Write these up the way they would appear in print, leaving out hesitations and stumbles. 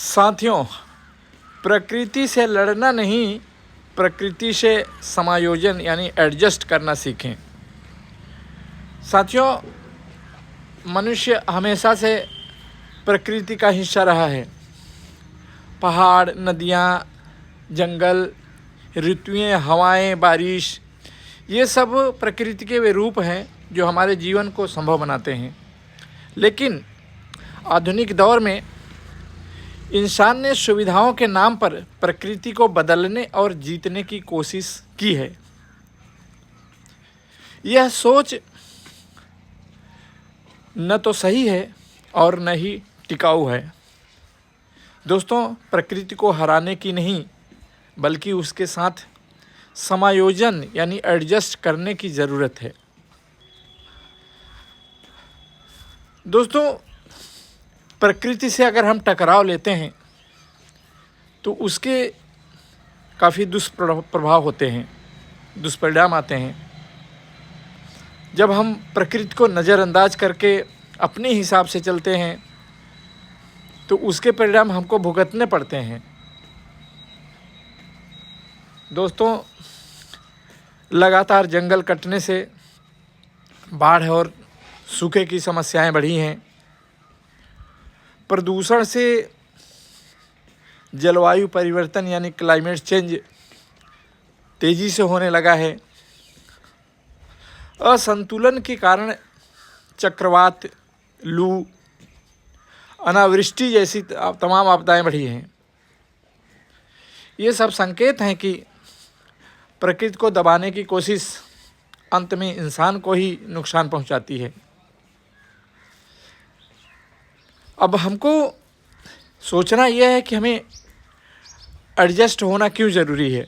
साथियों, प्रकृति से लड़ना नहीं, प्रकृति से समायोजन यानी एडजस्ट करना सीखें। साथियों, मनुष्य हमेशा से प्रकृति का हिस्सा रहा है। पहाड़, नदियाँ, जंगल, ऋतुएं, हवाएं, बारिश, ये सब प्रकृति के वे रूप हैं जो हमारे जीवन को संभव बनाते हैं। लेकिन आधुनिक दौर में इंसान ने सुविधाओं के नाम पर प्रकृति को बदलने और जीतने की कोशिश की है। यह सोच न तो सही है और न ही टिकाऊ है। दोस्तों, प्रकृति को हराने की नहीं बल्कि उसके साथ समायोजन यानी एडजस्ट करने की ज़रूरत है। दोस्तों, प्रकृति से अगर हम टकराव लेते हैं तो उसके काफ़ी दुष्प्रभाव होते हैं, दुष्परिणाम आते हैं। जब हम प्रकृति को नज़रअंदाज करके अपने हिसाब से चलते हैं तो उसके परिणाम हमको भुगतने पड़ते हैं। दोस्तों, लगातार जंगल कटने से बाढ़ और सूखे की समस्याएं बढ़ी हैं। प्रदूषण से जलवायु परिवर्तन यानी क्लाइमेट चेंज तेज़ी से होने लगा है। असंतुलन के कारण चक्रवात, लू, अनावृष्टि जैसी तमाम आपदाएं बढ़ी हैं। ये सब संकेत हैं कि प्रकृति को दबाने की कोशिश अंत में इंसान को ही नुकसान पहुंचाती है। अब हमको सोचना यह है कि हमें एडजस्ट होना क्यों ज़रूरी है।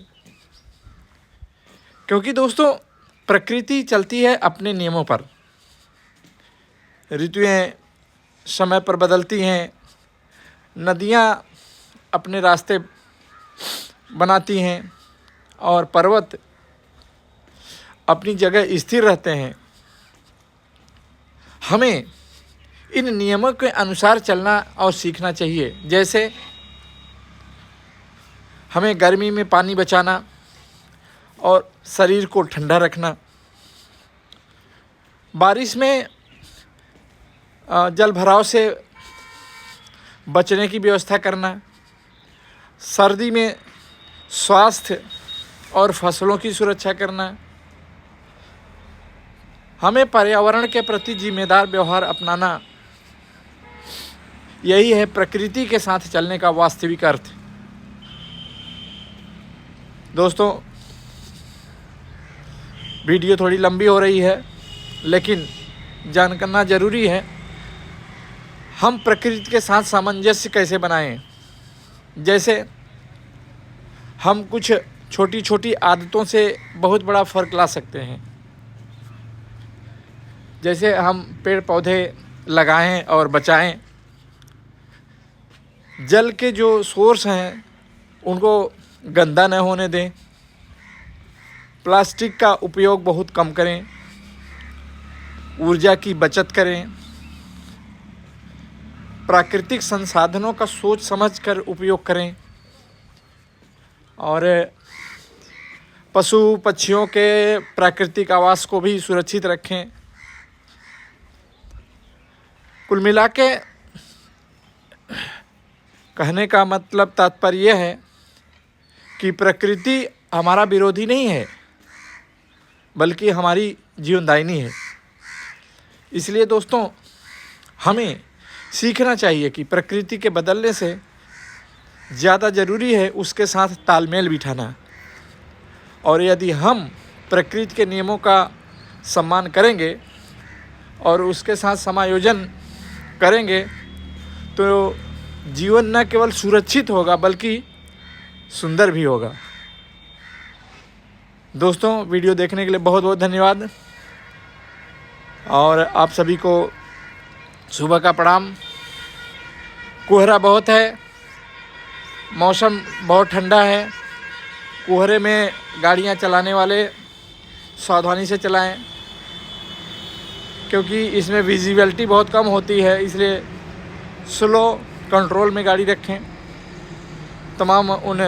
क्योंकि दोस्तों, प्रकृति चलती है अपने नियमों पर। ऋतुएं समय पर बदलती हैं, नदियाँ अपने रास्ते बनाती हैं और पर्वत अपनी जगह स्थिर रहते हैं। हमें इन नियमों के अनुसार चलना और सीखना चाहिए। जैसे हमें गर्मी में पानी बचाना और शरीर को ठंडा रखना, बारिश में जल भराव से बचने की व्यवस्था करना, सर्दी में स्वास्थ्य और फसलों की सुरक्षा करना, हमें पर्यावरण के प्रति जिम्मेदार व्यवहार अपनाना, यही है प्रकृति के साथ चलने का वास्तविक अर्थ। दोस्तों, वीडियो थोड़ी लंबी हो रही है लेकिन जानना ज़रूरी है। हम प्रकृति के साथ सामंजस्य कैसे बनाएं। जैसे हम कुछ छोटी छोटी आदतों से बहुत बड़ा फ़र्क ला सकते हैं। जैसे हम पेड़ पौधे लगाएं और बचाएं, जल के जो सोर्स हैं उनको गंदा न होने दें, प्लास्टिक का उपयोग बहुत कम करें, ऊर्जा की बचत करें, प्राकृतिक संसाधनों का सोच समझकर उपयोग करें और पशु पक्षियों के प्राकृतिक आवास को भी सुरक्षित रखें। कुल मिला के कहने का मतलब तात्पर्य यह है कि प्रकृति हमारा विरोधी नहीं है बल्कि हमारी जीवनदायिनी है। इसलिए दोस्तों, हमें सीखना चाहिए कि प्रकृति के बदलने से ज़्यादा ज़रूरी है उसके साथ तालमेल बिठाना। और यदि हम प्रकृति के नियमों का सम्मान करेंगे और उसके साथ समायोजन करेंगे तो जीवन न केवल सुरक्षित होगा बल्कि सुंदर भी होगा। दोस्तों, वीडियो देखने के लिए बहुत बहुत धन्यवाद और आप सभी को सुबह का प्रणाम। कोहरा बहुत है, मौसम बहुत ठंडा है। कोहरे में गाड़ियां चलाने वाले सावधानी से चलाएं क्योंकि इसमें विजिबिलिटी बहुत कम होती है, इसलिए स्लो कंट्रोल में गाड़ी रखें। तमाम उन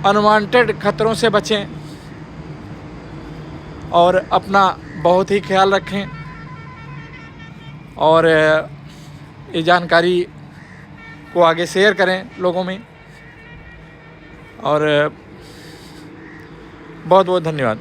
अनवांटेड खतरों से बचें और अपना बहुत ही ख्याल रखें और ये जानकारी को आगे शेयर करें लोगों में। और बहुत बहुत धन्यवाद।